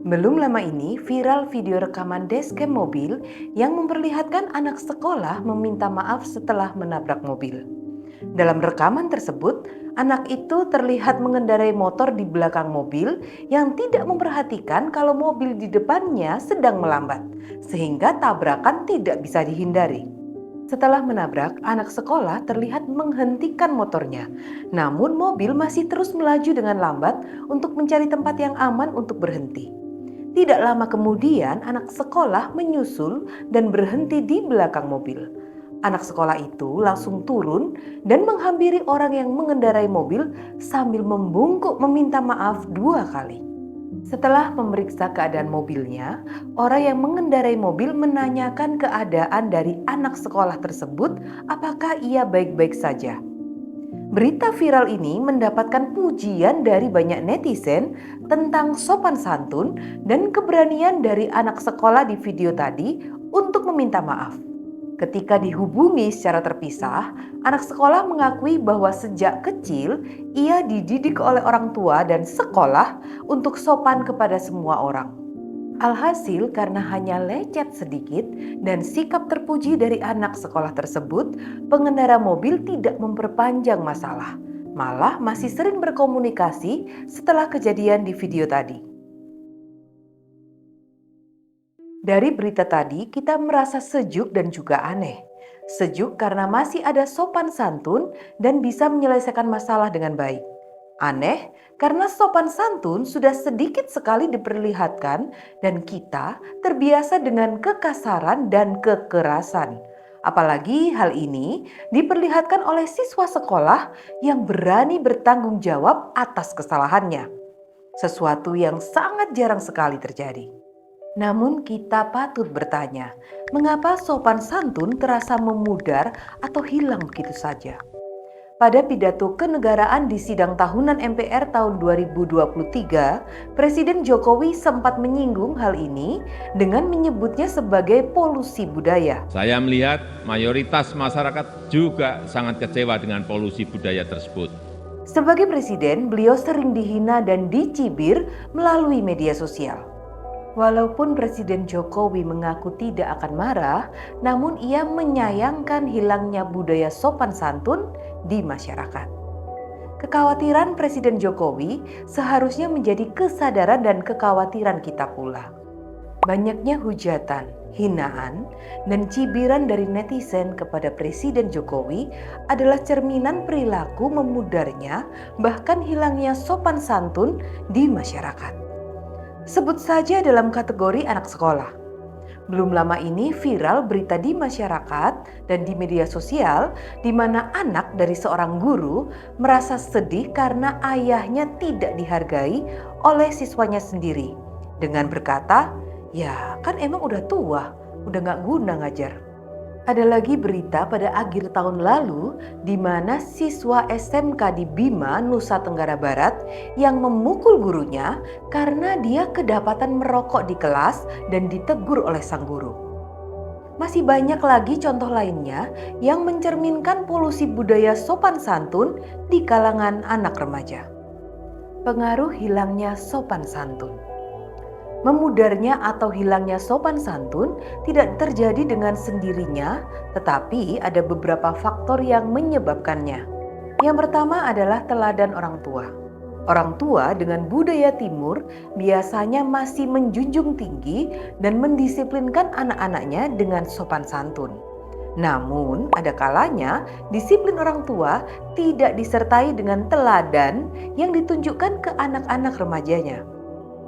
Belum lama ini viral video rekaman dashcam mobil yang memperlihatkan anak sekolah meminta maaf setelah menabrak mobil. Dalam rekaman tersebut, anak itu terlihat mengendarai motor di belakang mobil yang tidak memperhatikan kalau mobil di depannya sedang melambat, sehingga tabrakan tidak bisa dihindari. Setelah menabrak, anak sekolah terlihat menghentikan motornya. Namun mobil masih terus melaju dengan lambat untuk mencari tempat yang aman untuk berhenti. Tidak lama kemudian, anak sekolah menyusul dan berhenti di belakang mobil. Anak sekolah itu langsung turun dan menghampiri orang yang mengendarai mobil sambil membungkuk meminta maaf 2 kali. Setelah memeriksa keadaan mobilnya, orang yang mengendarai mobil menanyakan keadaan dari anak sekolah tersebut, apakah ia baik-baik saja. Berita viral ini mendapatkan pujian dari banyak netizen tentang sopan santun dan keberanian dari anak sekolah di video tadi untuk meminta maaf. Ketika dihubungi secara terpisah, anak sekolah mengakui bahwa sejak kecil ia dididik oleh orang tua dan sekolah untuk sopan kepada semua orang. Alhasil, karena hanya lecet sedikit dan sikap terpuji dari anak sekolah tersebut, pengendara mobil tidak memperpanjang masalah, malah masih sering berkomunikasi setelah kejadian di video tadi. Dari berita tadi, kita merasa sejuk dan juga aneh. Sejuk karena masih ada sopan santun dan bisa menyelesaikan masalah dengan baik. Aneh karena sopan santun sudah sedikit sekali diperlihatkan dan kita terbiasa dengan kekasaran dan kekerasan. Apalagi hal ini diperlihatkan oleh siswa sekolah yang berani bertanggung jawab atas kesalahannya. Sesuatu yang sangat jarang sekali terjadi. Namun kita patut bertanya, mengapa sopan santun terasa memudar atau hilang begitu saja? Pada pidato kenegaraan di sidang tahunan MPR tahun 2023, Presiden Jokowi sempat menyinggung hal ini dengan menyebutnya sebagai polusi budaya. Saya melihat mayoritas masyarakat juga sangat kecewa dengan polusi budaya tersebut. Sebagai presiden, beliau sering dihina dan dicibir melalui media sosial. Walaupun Presiden Jokowi mengaku tidak akan marah, namun ia menyayangkan hilangnya budaya sopan santun di masyarakat. Kekhawatiran Presiden Jokowi seharusnya menjadi kesadaran dan kekhawatiran kita pula. Banyaknya hujatan, hinaan, dan cibiran dari netizen kepada Presiden Jokowi adalah cerminan perilaku memudarnya, bahkan hilangnya sopan santun di masyarakat. Sebut saja dalam kategori anak sekolah. Belum lama ini viral berita di masyarakat dan di media sosial di mana anak dari seorang guru merasa sedih karena ayahnya tidak dihargai oleh siswanya sendiri. Dengan berkata, ya kan emang udah tua, udah gak guna ngajar. Ada lagi berita pada akhir tahun lalu di mana siswa SMK di Bima, Nusa Tenggara Barat yang memukul gurunya karena dia kedapatan merokok di kelas dan ditegur oleh sang guru. Masih banyak lagi contoh lainnya yang mencerminkan polusi budaya sopan santun di kalangan anak remaja. Pengaruh hilangnya sopan santun. Memudarnya atau hilangnya sopan santun tidak terjadi dengan sendirinya, tetapi ada beberapa faktor yang menyebabkannya. Yang pertama adalah teladan orang tua. Orang tua dengan budaya timur biasanya masih menjunjung tinggi dan mendisiplinkan anak-anaknya dengan sopan santun. Namun, ada kalanya disiplin orang tua tidak disertai dengan teladan yang ditunjukkan ke anak-anak remajanya.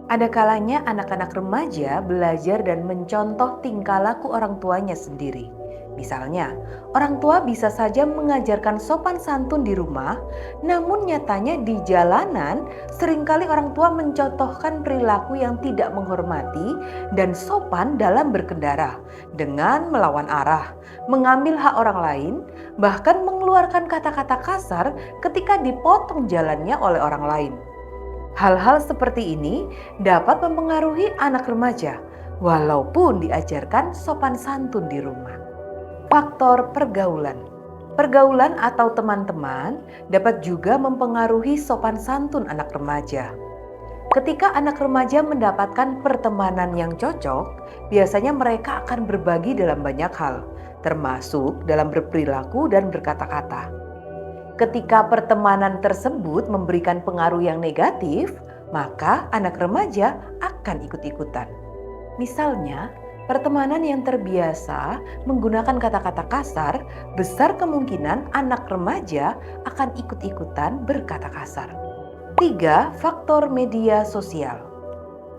Ada kalanya anak-anak remaja belajar dan mencontoh tingkah laku orang tuanya sendiri. Misalnya, orang tua bisa saja mengajarkan sopan santun di rumah, namun nyatanya di jalanan seringkali orang tua mencontohkan perilaku yang tidak menghormati dan sopan dalam berkendara dengan melawan arah, mengambil hak orang lain, bahkan mengeluarkan kata-kata kasar ketika dipotong jalannya oleh orang lain. Hal-hal seperti ini dapat mempengaruhi anak remaja, walaupun diajarkan sopan santun di rumah. Faktor pergaulan. Pergaulan atau teman-teman dapat juga mempengaruhi sopan santun anak remaja. Ketika anak remaja mendapatkan pertemanan yang cocok, biasanya mereka akan berbagi dalam banyak hal, termasuk dalam berperilaku dan berkata-kata. Ketika pertemanan tersebut memberikan pengaruh yang negatif, maka anak remaja akan ikut-ikutan. Misalnya, pertemanan yang terbiasa menggunakan kata-kata kasar, besar kemungkinan anak remaja akan ikut-ikutan berkata kasar. 3. Faktor media sosial.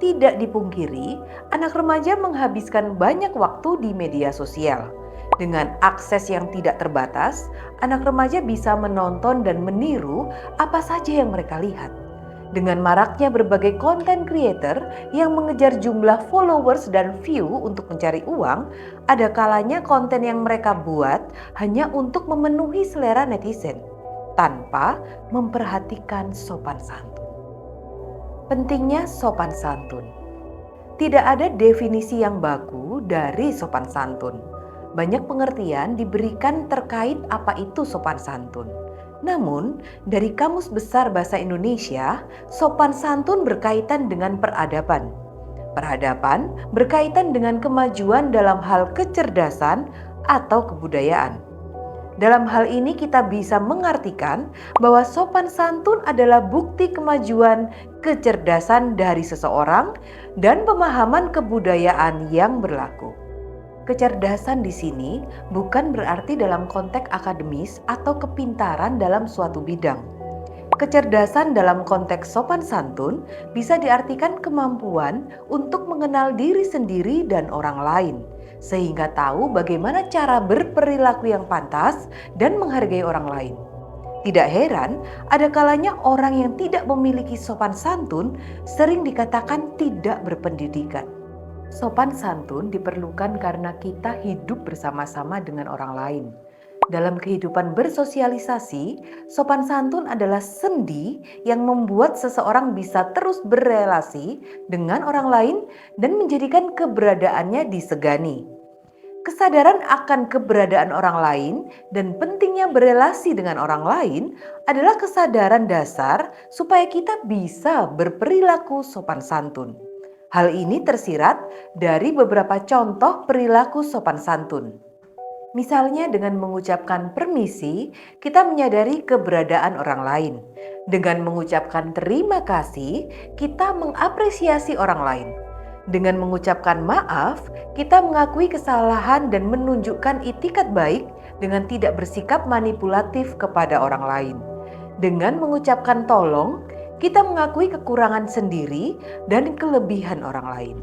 Tidak dipungkiri, anak remaja menghabiskan banyak waktu di media sosial. Dengan akses yang tidak terbatas, anak remaja bisa menonton dan meniru apa saja yang mereka lihat. Dengan maraknya berbagai content creator yang mengejar jumlah followers dan view untuk mencari uang, ada kalanya konten yang mereka buat hanya untuk memenuhi selera netizen, tanpa memperhatikan sopan santun. Pentingnya sopan santun. Tidak ada definisi yang baku dari sopan santun. Banyak pengertian diberikan terkait apa itu sopan santun. Namun, dari Kamus Besar Bahasa Indonesia, sopan santun berkaitan dengan peradaban. Peradaban berkaitan dengan kemajuan dalam hal kecerdasan atau kebudayaan. Dalam hal ini kita bisa mengartikan bahwa sopan santun adalah bukti kemajuan kecerdasan dari seseorang dan pemahaman kebudayaan yang berlaku. Kecerdasan di sini bukan berarti dalam konteks akademis atau kepintaran dalam suatu bidang. Kecerdasan dalam konteks sopan santun bisa diartikan kemampuan untuk mengenal diri sendiri dan orang lain, sehingga tahu bagaimana cara berperilaku yang pantas dan menghargai orang lain. Tidak heran, ada kalanya orang yang tidak memiliki sopan santun sering dikatakan tidak berpendidikan. Sopan santun diperlukan karena kita hidup bersama-sama dengan orang lain. Dalam kehidupan bersosialisasi, sopan santun adalah sendi yang membuat seseorang bisa terus berelasi dengan orang lain dan menjadikan keberadaannya disegani. Kesadaran akan keberadaan orang lain dan pentingnya berelasi dengan orang lain adalah kesadaran dasar supaya kita bisa berperilaku sopan santun. Hal ini tersirat dari beberapa contoh perilaku sopan santun. Misalnya dengan mengucapkan permisi, kita menyadari keberadaan orang lain. Dengan mengucapkan terima kasih, kita mengapresiasi orang lain. Dengan mengucapkan maaf, kita mengakui kesalahan dan menunjukkan itikat baik dengan tidak bersikap manipulatif kepada orang lain. Dengan mengucapkan tolong, kita mengakui kekurangan sendiri dan kelebihan orang lain.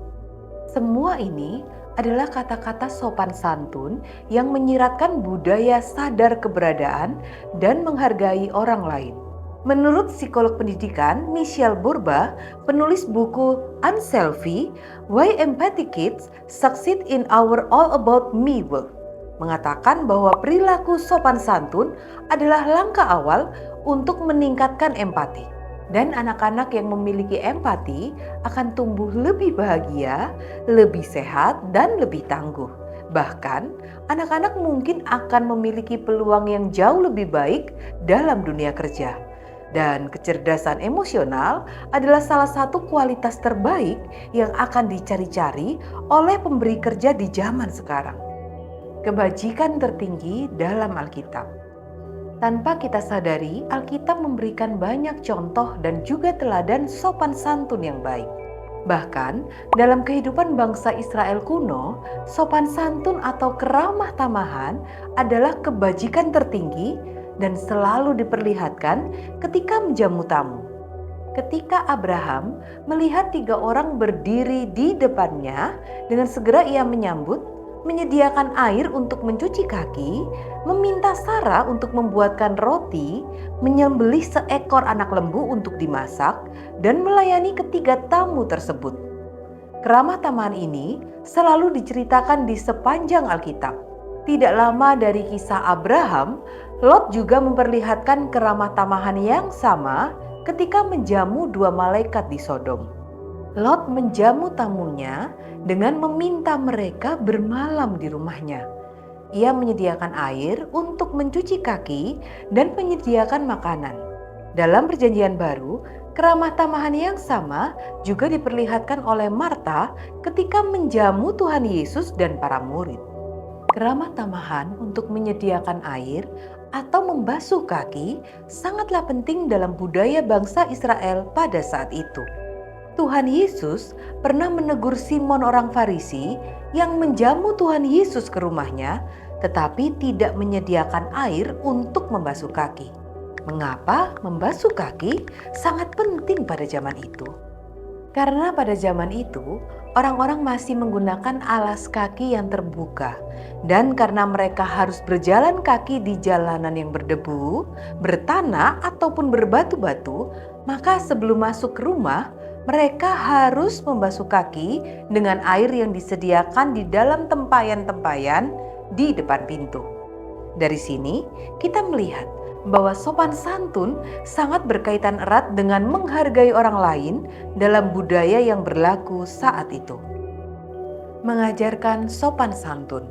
Semua ini adalah kata-kata sopan santun yang menyiratkan budaya sadar keberadaan dan menghargai orang lain. Menurut psikolog pendidikan Michelle Bourba, penulis buku Unselfie, Why Empathic Kids Succeed in Our All About Me World, mengatakan bahwa perilaku sopan santun adalah langkah awal untuk meningkatkan empati. Dan anak-anak yang memiliki empati akan tumbuh lebih bahagia, lebih sehat, dan lebih tangguh. Bahkan, anak-anak mungkin akan memiliki peluang yang jauh lebih baik dalam dunia kerja. Dan kecerdasan emosional adalah salah satu kualitas terbaik yang akan dicari-cari oleh pemberi kerja di zaman sekarang. Kebajikan tertinggi dalam Alkitab. Tanpa kita sadari, Alkitab memberikan banyak contoh dan juga teladan sopan santun yang baik. Bahkan, dalam kehidupan bangsa Israel kuno, sopan santun atau keramah tamahan adalah kebajikan tertinggi dan selalu diperlihatkan ketika menjamu tamu. Ketika Abraham melihat 3 orang berdiri di depannya, dengan segera ia menyambut, menyediakan air untuk mencuci kaki, meminta Sarah untuk membuatkan roti, menyembelih seekor anak lembu untuk dimasak, dan melayani ketiga tamu tersebut. Keramah tamahan ini selalu diceritakan di sepanjang Alkitab. Tidak lama dari kisah Abraham, Lot juga memperlihatkan keramah tamahan yang sama ketika menjamu 2 malaikat di Sodom. Lot menjamu tamunya dengan meminta mereka bermalam di rumahnya. Ia menyediakan air untuk mencuci kaki dan menyediakan makanan. Dalam Perjanjian Baru, Keramah tamahan yang sama juga diperlihatkan oleh Marta ketika menjamu Tuhan Yesus dan para murid. Keramah tamahan untuk menyediakan air atau membasuh kaki sangatlah penting dalam budaya bangsa Israel pada saat itu. Tuhan Yesus pernah menegur Simon orang Farisi yang menjamu Tuhan Yesus ke rumahnya, tetapi tidak menyediakan air untuk membasuh kaki. Mengapa membasuh kaki sangat penting pada zaman itu? Karena pada zaman itu, orang-orang masih menggunakan alas kaki yang terbuka. Dan karena mereka harus berjalan kaki di jalanan yang berdebu, bertanah, ataupun berbatu-batu, maka sebelum masuk ke rumah, mereka harus membasuh kaki dengan air yang disediakan di dalam tempayan-tempayan di depan pintu. Dari sini, kita melihat bahwa sopan santun sangat berkaitan erat dengan menghargai orang lain dalam budaya yang berlaku saat itu. Mengajarkan sopan santun.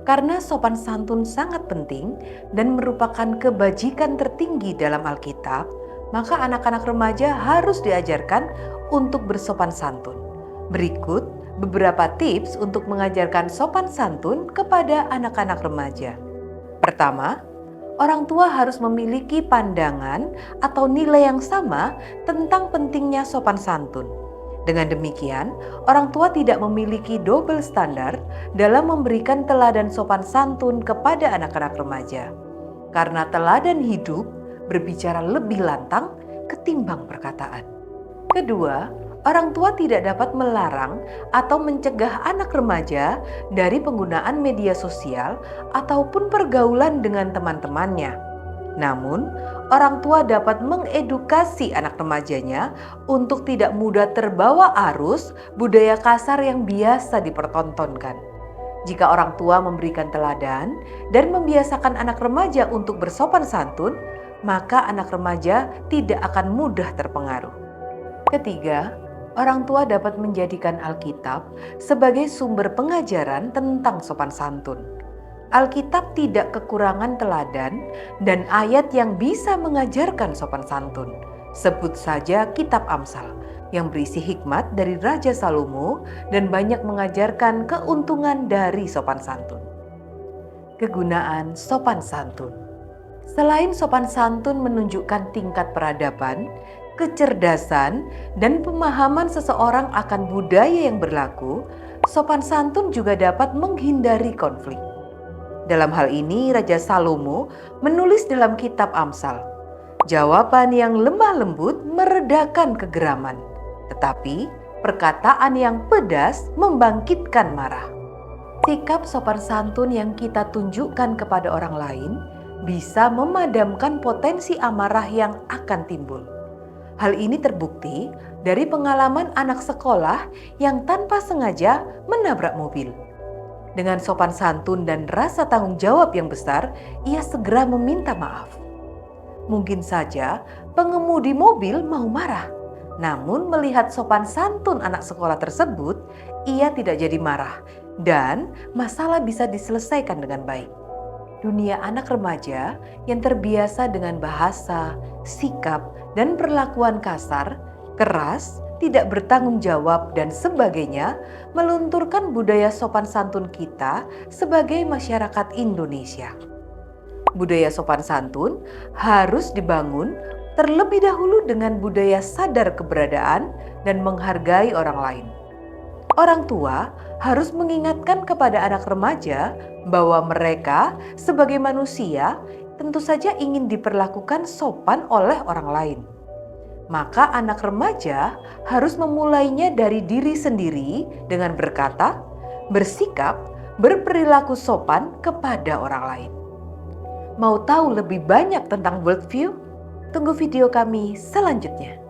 Karena sopan santun sangat penting dan merupakan kebajikan tertinggi dalam Alkitab, maka anak-anak remaja harus diajarkan untuk bersopan santun. Berikut beberapa tips untuk mengajarkan sopan santun kepada anak-anak remaja. Pertama, orang tua harus memiliki pandangan atau nilai yang sama tentang pentingnya sopan santun. Dengan demikian, orang tua tidak memiliki double standar dalam memberikan teladan sopan santun kepada anak-anak remaja. Karena teladan hidup berbicara lebih lantang ketimbang perkataan. Kedua, orang tua tidak dapat melarang atau mencegah anak remaja dari penggunaan media sosial ataupun pergaulan dengan teman-temannya. Namun, orang tua dapat mengedukasi anak remajanya untuk tidak mudah terbawa arus budaya kasar yang biasa dipertontonkan. Jika orang tua memberikan teladan dan membiasakan anak remaja untuk bersopan santun, maka anak remaja tidak akan mudah terpengaruh. Ketiga, orang tua dapat menjadikan Alkitab sebagai sumber pengajaran tentang sopan santun. Alkitab tidak kekurangan teladan dan ayat yang bisa mengajarkan sopan santun. Sebut saja Kitab Amsal yang berisi hikmat dari Raja Salomo dan banyak mengajarkan keuntungan dari sopan santun. Kegunaan sopan santun. Selain sopan santun menunjukkan tingkat peradaban, kecerdasan, dan pemahaman seseorang akan budaya yang berlaku, sopan santun juga dapat menghindari konflik. Dalam hal ini, Raja Salomo menulis dalam Kitab Amsal, jawaban yang lemah lembut meredakan kegeraman, tetapi perkataan yang pedas membangkitkan marah. Sikap sopan santun yang kita tunjukkan kepada orang lain bisa memadamkan potensi amarah yang akan timbul. Hal ini terbukti dari pengalaman anak sekolah yang tanpa sengaja menabrak mobil. Dengan sopan santun dan rasa tanggung jawab yang besar, ia segera meminta maaf. Mungkin saja pengemudi mobil mau marah, namun melihat sopan santun anak sekolah tersebut, ia tidak jadi marah dan masalah bisa diselesaikan dengan baik. Dunia anak remaja yang terbiasa dengan bahasa, sikap, dan perlakuan kasar, keras, tidak bertanggung jawab, dan sebagainya melunturkan budaya sopan santun kita sebagai masyarakat Indonesia. Budaya sopan santun harus dibangun terlebih dahulu dengan budaya sadar keberadaan dan menghargai orang lain. Orang tua harus mengingatkan kepada anak remaja bahwa mereka sebagai manusia tentu saja ingin diperlakukan sopan oleh orang lain. Maka anak remaja harus memulainya dari diri sendiri dengan berkata, bersikap, berperilaku sopan kepada orang lain. Mau tahu lebih banyak tentang Worldview? Tunggu video kami selanjutnya.